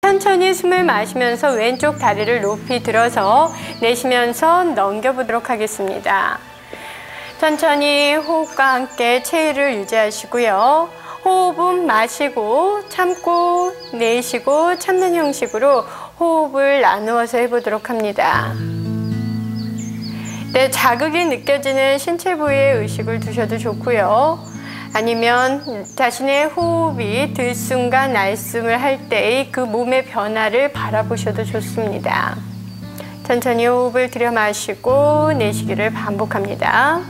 천천히 숨을 마시면서 왼쪽 다리를 높이 들어서 내쉬면서 넘겨보도록 하겠습니다. 천천히 호흡과 함께 체위를 유지하시고요. 호흡은 마시고 참고 내쉬고 참는 형식으로 호흡을 나누어서 해보도록 합니다. 네, 자극이 느껴지는 신체 부위에 의식을 두셔도 좋고요. 아니면 자신의 호흡이 들숨과 날숨을 할 때의 그 몸의 변화를 바라보셔도 좋습니다. 천천히 호흡을 들여 마시고 내쉬기를 반복합니다.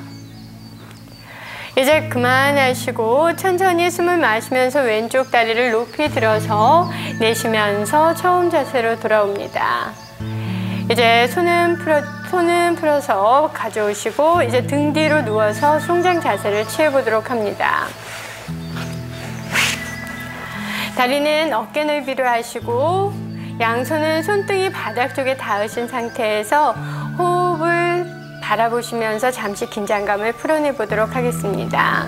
이제 그만하시고 천천히 숨을 마시면서 왼쪽 다리를 높이 들어서 내쉬면서 처음 자세로 돌아옵니다. 이제 손은 풀어서 가져오시고 이제 등 뒤로 누워서 송장 자세를 취해보도록 합니다. 다리는 어깨 넓이로 하시고 양손은 손등이 바닥 쪽에 닿으신 상태에서 호흡을 바라보시면서 잠시 긴장감을 풀어내 보도록 하겠습니다.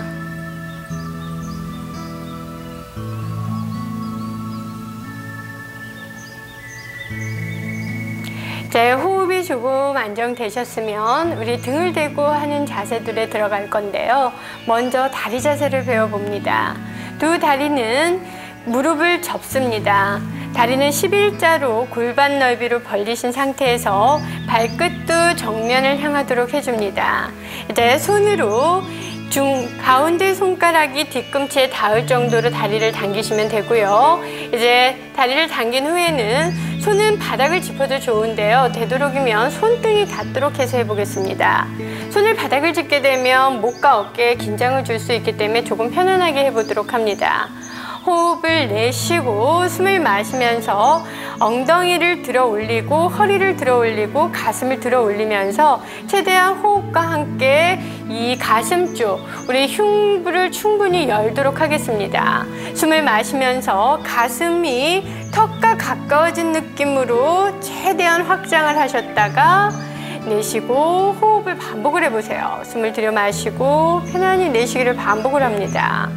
이제 호흡이 조금 안정되셨으면 우리 등을 대고 하는 자세들에 들어갈 건데요. 먼저 다리 자세를 배워봅니다. 두 다리는 무릎을 접습니다. 다리는 11자로 골반 넓이로 벌리신 상태에서 발끝도 정면을 향하도록 해줍니다. 이제 손으로 가운데 손가락이 뒤꿈치에 닿을 정도로 다리를 당기시면 되고요. 이제 다리를 당긴 후에는 손은 바닥을 짚어도 좋은데요. 되도록이면 손등이 닿도록 해서 해보겠습니다. 손을 바닥을 짚게 되면 목과 어깨에 긴장을 줄 수 있기 때문에 조금 편안하게 해보도록 합니다. 호흡을 내쉬고 숨을 마시면서 엉덩이를 들어 올리고 허리를 들어 올리고 가슴을 들어 올리면서 최대한 호흡과 함께 이 가슴 쪽 우리 흉부를 충분히 열도록 하겠습니다. 숨을 마시면서 가슴이 턱과 가까워진 느낌으로 최대한 확장을 하셨다가 내쉬고 호흡을 반복을 해보세요. 숨을 들여 마시고 편안히 내쉬기를 반복을 합니다.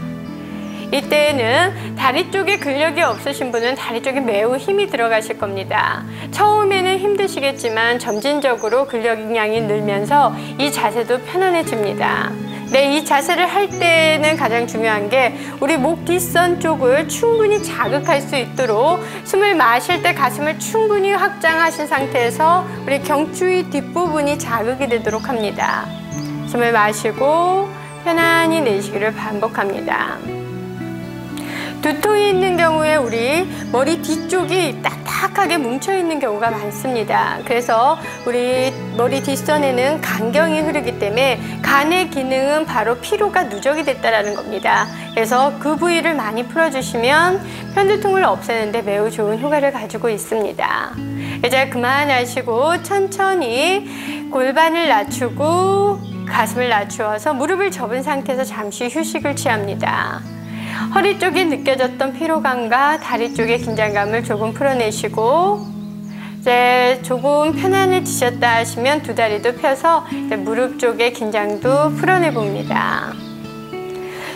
이때는 다리 쪽에 근력이 없으신 분은 다리 쪽에 매우 힘이 들어가실 겁니다. 처음에는 힘드시겠지만 점진적으로 근력량이 늘면서 이 자세도 편안해집니다. 네, 이 자세를 할 때는 가장 중요한 게 우리 목 뒷선 쪽을 충분히 자극할 수 있도록 숨을 마실 때 가슴을 충분히 확장하신 상태에서 우리 경추의 뒷부분이 자극이 되도록 합니다. 숨을 마시고 편안히 내쉬기를 반복합니다. 두통이 있는 경우에 우리 머리 뒤쪽이 딱딱하게 뭉쳐있는 경우가 많습니다. 그래서 우리 머리 뒷선에는 간경이 흐르기 때문에 간의 기능은 바로 피로가 누적이 됐다는 겁니다. 그래서 그 부위를 많이 풀어주시면 편두통을 없애는 데 매우 좋은 효과를 가지고 있습니다. 이제 그만하시고 천천히 골반을 낮추고 가슴을 낮추어서 무릎을 접은 상태에서 잠시 휴식을 취합니다. 허리 쪽에 느껴졌던 피로감과 다리 쪽의 긴장감을 조금 풀어내시고 이제 조금 편안해지셨다 하시면 두 다리도 펴서 이제 무릎 쪽의 긴장도 풀어내 봅니다.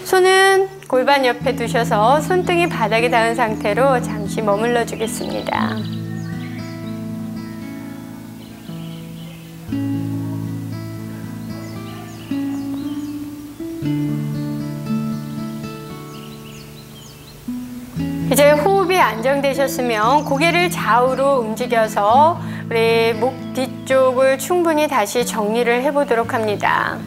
손은 골반 옆에 두셔서 손등이 바닥에 닿은 상태로 잠시 머물러 주겠습니다. 이제 호흡이 안정되셨으면 고개를 좌우로 움직여서 우리 목 뒤쪽을 충분히 다시 정리를 해보도록 합니다.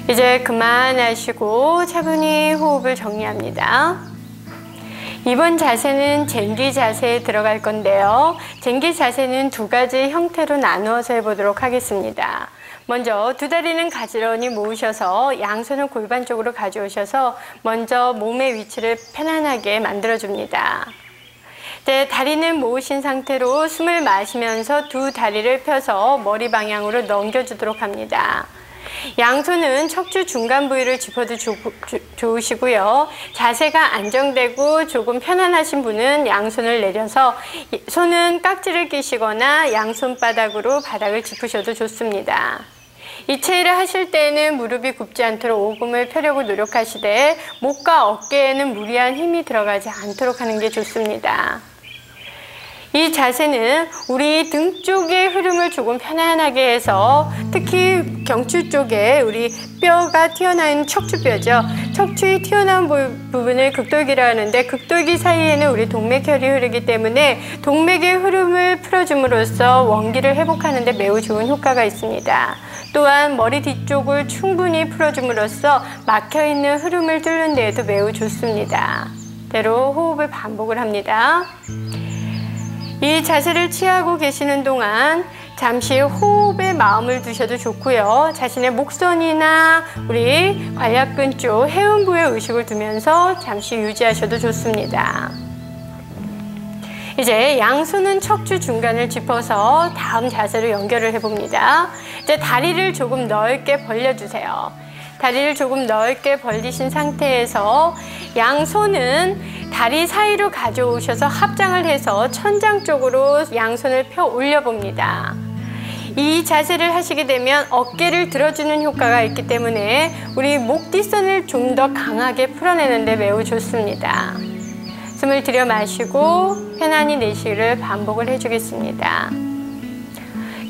이제 그만하시고 차분히 호흡을 정리합니다. 이번 자세는 쟁기 자세에 들어갈 건데요. 쟁기 자세는 두 가지 형태로 나누어서 해보도록 하겠습니다. 먼저 두 다리는 가지런히 모으셔서 양손을 골반 쪽으로 가져오셔서 먼저 몸의 위치를 편안하게 만들어줍니다. 이제 다리는 모으신 상태로 숨을 마시면서 두 다리를 펴서 머리 방향으로 넘겨주도록 합니다. 양손은 척추 중간 부위를 짚어도 좋으시고요. 자세가 안정되고 조금 편안하신 분은 양손을 내려서 손은 깍지를 끼시거나 양손바닥으로 바닥을 짚으셔도 좋습니다. 이 체위를 하실 때에는 무릎이 굽지 않도록 오금을 펴려고 노력하시되 목과 어깨에는 무리한 힘이 들어가지 않도록 하는 게 좋습니다. 이 자세는 우리 등 쪽의 흐름을 조금 편안하게 해서 특히 경추 쪽에 우리 뼈가 튀어나와 있는 척추뼈죠. 척추의 튀어나온 부분을 극돌기라 하는데 극돌기 사이에는 우리 동맥혈이 흐르기 때문에 동맥의 흐름을 풀어줌으로써 원기를 회복하는 데 매우 좋은 효과가 있습니다. 또한 머리 뒤쪽을 충분히 풀어줌으로써 막혀있는 흐름을 뚫는 데에도 매우 좋습니다. 대로 호흡을 반복을 합니다. 이 자세를 취하고 계시는 동안 잠시 호흡에 마음을 두셔도 좋고요. 자신의 목선이나 우리 관략근 쪽 해음부에 의식을 두면서 잠시 유지하셔도 좋습니다. 이제 양손은 척추 중간을 짚어서 다음 자세로 연결을 해봅니다. 이제 다리를 조금 넓게 벌려주세요. 다리를 조금 넓게 벌리신 상태에서 양손은 다리 사이로 가져오셔서 합장을 해서 천장 쪽으로 양손을 펴 올려봅니다. 이 자세를 하시게 되면 어깨를 들어주는 효과가 있기 때문에 우리 목 뒷선을 좀 더 강하게 풀어내는 데 매우 좋습니다. 숨을 들여 마시고 편안히 내쉬기를 반복을 해주겠습니다.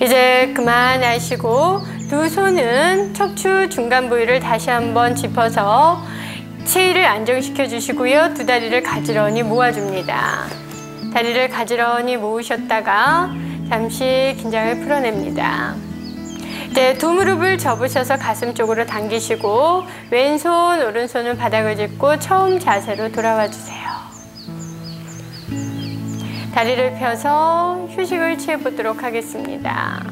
이제 그만하시고 두 손은 척추 중간 부위를 다시 한번 짚어서 체위를 안정시켜 주시고요. 두 다리를 가지런히 모아줍니다. 다리를 가지런히 모으셨다가 잠시 긴장을 풀어냅니다. 이제 두 무릎을 접으셔서 가슴 쪽으로 당기시고 왼손, 오른손은 바닥을 짚고 처음 자세로 돌아와 주세요. 다리를 펴서 휴식을 취해보도록 하겠습니다.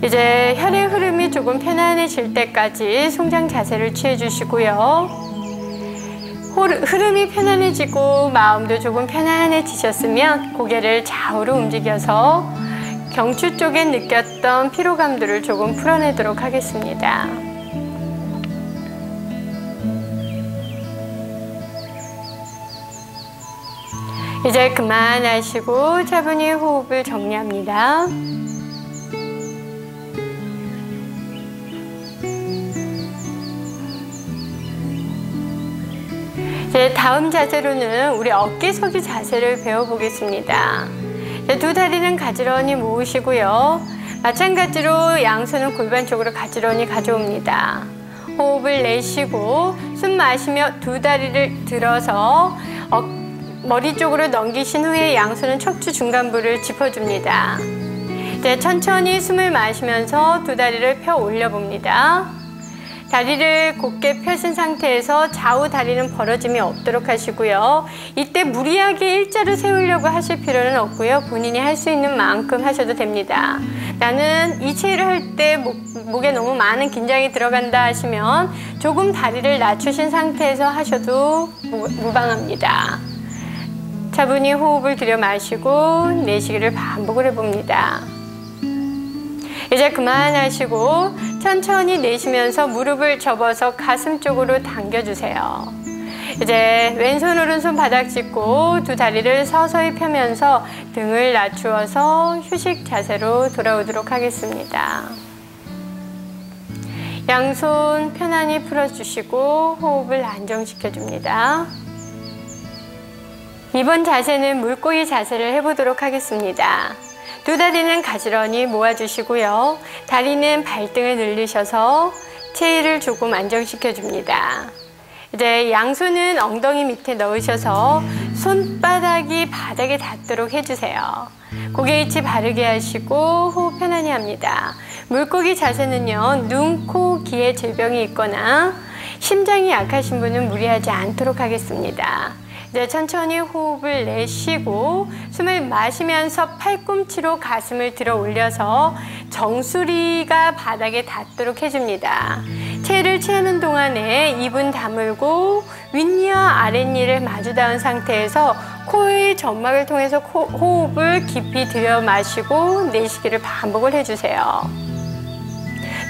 이제 혈의 흐름이 조금 편안해질 때까지 송장 자세를 취해주시고요. 흐름이 편안해지고 마음도 조금 편안해지셨으면 고개를 좌우로 움직여서 경추 쪽에 느꼈던 피로감들을 조금 풀어내도록 하겠습니다. 이제 그만하시고 차분히 호흡을 정리합니다. 이제 다음 자세로는 우리 어깨 서기 자세를 배워보겠습니다. 두 다리는 가지런히 모으시고요. 마찬가지로 양손은 골반 쪽으로 가지런히 가져옵니다. 호흡을 내쉬고 숨 마시며 두 다리를 들어서 머리 쪽으로 넘기신 후에 양손은 척추 중간부를 짚어줍니다. 이제 천천히 숨을 마시면서 두 다리를 펴 올려봅니다. 다리를 곧게 펴신 상태에서 좌우 다리는 벌어짐이 없도록 하시고요. 이때 무리하게 일자로 세우려고 하실 필요는 없고요. 본인이 할 수 있는 만큼 하셔도 됩니다. 나는 이 체위를 할 때 목에 너무 많은 긴장이 들어간다 하시면 조금 다리를 낮추신 상태에서 하셔도 무방합니다. 차분히 호흡을 들여 마시고 내쉬기를 반복을 해봅니다. 이제 그만하시고 천천히 내쉬면서 무릎을 접어서 가슴 쪽으로 당겨주세요. 이제 왼손 오른손 바닥 짚고 두 다리를 서서히 펴면서 등을 낮추어서 휴식 자세로 돌아오도록 하겠습니다. 양손 편안히 풀어주시고 호흡을 안정시켜줍니다. 이번 자세는 물고기 자세를 해보도록 하겠습니다. 두 다리는 가지런히 모아주시고요. 다리는 발등을 늘리셔서 체위를 조금 안정시켜줍니다. 이제 양손은 엉덩이 밑에 넣으셔서 손바닥이 바닥에 닿도록 해주세요. 고개 위치 바르게 하시고 호흡 편안히 합니다. 물고기 자세는요, 눈, 코, 귀에 질병이 있거나 심장이 약하신 분은 무리하지 않도록 하겠습니다. 이제 천천히 호흡을 내쉬고 숨을 마시면서 팔꿈치로 가슴을 들어 올려서 정수리가 바닥에 닿도록 해줍니다. 체를 취하는 동안에 입은 다물고 윗니와 아랫니를 마주 닿은 상태에서 코의 점막을 통해서 호흡을 깊이 들여 마시고 내쉬기를 반복을 해주세요.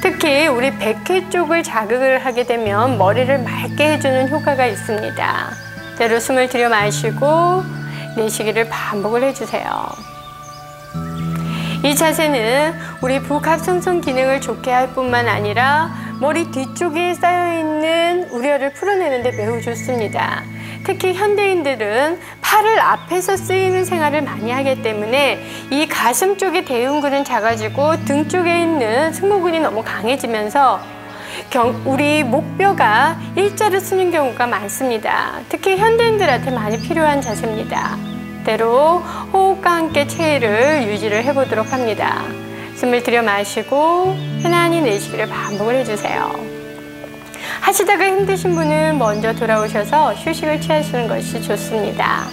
특히 우리 백회 쪽을 자극을 하게 되면 머리를 맑게 해주는 효과가 있습니다. 대로 숨을 들여 마시고 내쉬기를 반복을 해주세요. 이 자세는 우리 부갑상선 기능을 좋게 할 뿐만 아니라 머리 뒤쪽에 쌓여있는 우려를 풀어내는 데 매우 좋습니다. 특히 현대인들은 팔을 앞에서 쓰이는 생활을 많이 하기 때문에 이 가슴 쪽의 대흉근은 작아지고 등 쪽에 있는 승모근이 너무 강해지면서 우리 목뼈가 일자로 쓰는 경우가 많습니다. 특히 현대인들한테 많이 필요한 자세입니다. 때로 호흡과 함께 체위를 유지를 해보도록 합니다. 숨을 들여 마시고 편안히 내쉬기를 반복을 해주세요. 하시다가 힘드신 분은 먼저 돌아오셔서 휴식을 취하시는 것이 좋습니다.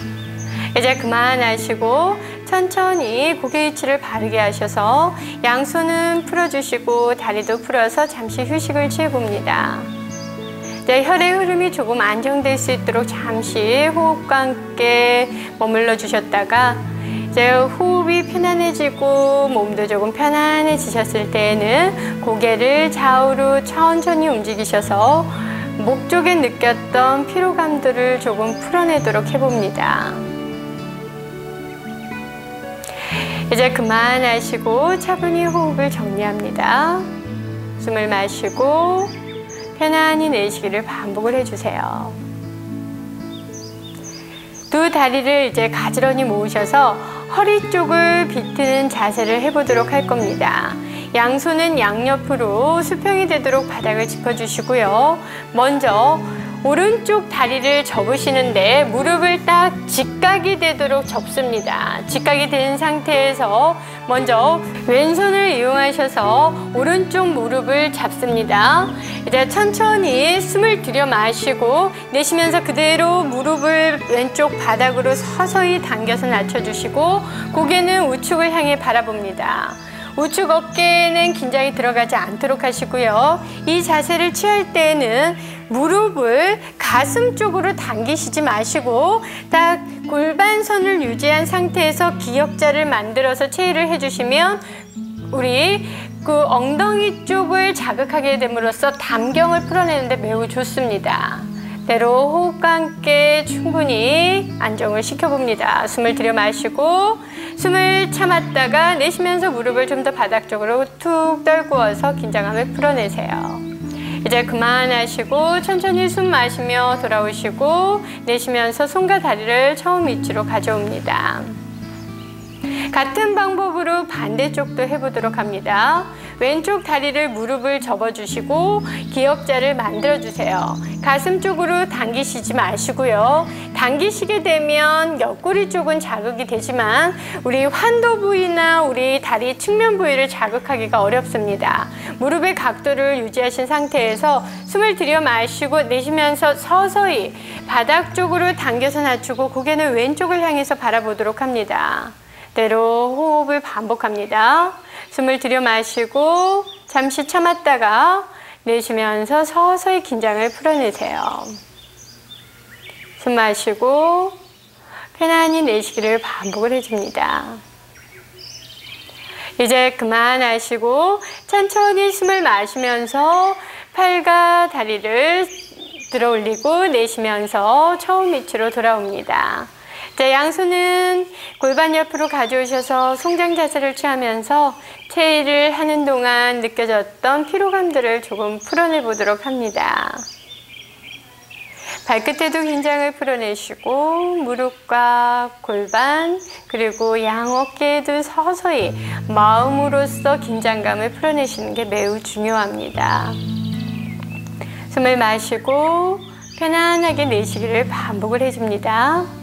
이제 그만하시고 천천히 고개 위치를 바르게 하셔서 양손은 풀어주시고 다리도 풀어서 잠시 휴식을 취해봅니다. 이제 혈의 흐름이 조금 안정될 수 있도록 잠시 호흡과 함께 머물러 주셨다가 이제 호흡이 편안해지고 몸도 조금 편안해지셨을 때에는 고개를 좌우로 천천히 움직이셔서 목 쪽에 느꼈던 피로감들을 조금 풀어내도록 해봅니다. 이제 그만하시고 차분히 호흡을 정리합니다. 숨을 마시고 편안히 내쉬기를 반복을 해주세요. 두 다리를 이제 가지런히 모으셔서 허리 쪽을 비트는 자세를 해보도록 할 겁니다. 양손은 양옆으로 수평이 되도록 바닥을 짚어주시고요. 먼저 오른쪽 다리를 접으시는데 무릎을 딱 직각이 되도록 접습니다. 직각이 된 상태에서 먼저 왼손을 이용하셔서 오른쪽 무릎을 잡습니다. 이제 천천히 숨을 들여 마시고 내쉬면서 그대로 무릎을 왼쪽 바닥으로 서서히 당겨서 낮춰주시고 고개는 우측을 향해 바라봅니다. 우측 어깨에는 긴장이 들어가지 않도록 하시고요. 이 자세를 취할 때에는 무릎을 가슴 쪽으로 당기시지 마시고 딱 골반선을 유지한 상태에서 기역자를 만들어서 체위를 해주시면 우리 그 엉덩이 쪽을 자극하게 됨으로써 담경을 풀어내는 데 매우 좋습니다. 때로 호흡과 함께 충분히 안정을 시켜봅니다. 숨을 들여 마시고 숨을 참았다가 내쉬면서 무릎을 좀 더 바닥 쪽으로 툭 떨구어서 긴장감을 풀어내세요. 이제 그만하시고 천천히 숨 마시며 돌아오시고 내쉬면서 손과 다리를 처음 위치로 가져옵니다. 같은 방법으로 반대쪽도 해보도록 합니다. 왼쪽 다리를 무릎을 접어주시고 기역자를 만들어주세요. 가슴 쪽으로 당기시지 마시고요. 당기시게 되면 옆구리 쪽은 자극이 되지만 우리 환도 부위나 우리 다리 측면 부위를 자극하기가 어렵습니다. 무릎의 각도를 유지하신 상태에서 숨을 들여 마시고 내쉬면서 서서히 바닥 쪽으로 당겨서 낮추고 고개는 왼쪽을 향해서 바라보도록 합니다. 때로 호흡을 반복합니다. 숨을 들여 마시고 잠시 참았다가 내쉬면서 서서히 긴장을 풀어내세요. 숨 마시고 편안히 내쉬기를 반복을 해줍니다. 이제 그만하시고 천천히 숨을 마시면서 팔과 다리를 들어 올리고 내쉬면서 처음 위치로 돌아옵니다. 자, 양손은 골반 옆으로 가져오셔서 송장 자세를 취하면서 체위를 하는 동안 느껴졌던 피로감들을 조금 풀어내 보도록 합니다. 발끝에도 긴장을 풀어내시고 무릎과 골반 그리고 양 어깨에도 서서히 마음으로써 긴장감을 풀어내시는 게 매우 중요합니다. 숨을 마시고 편안하게 내쉬기를 반복을 해줍니다.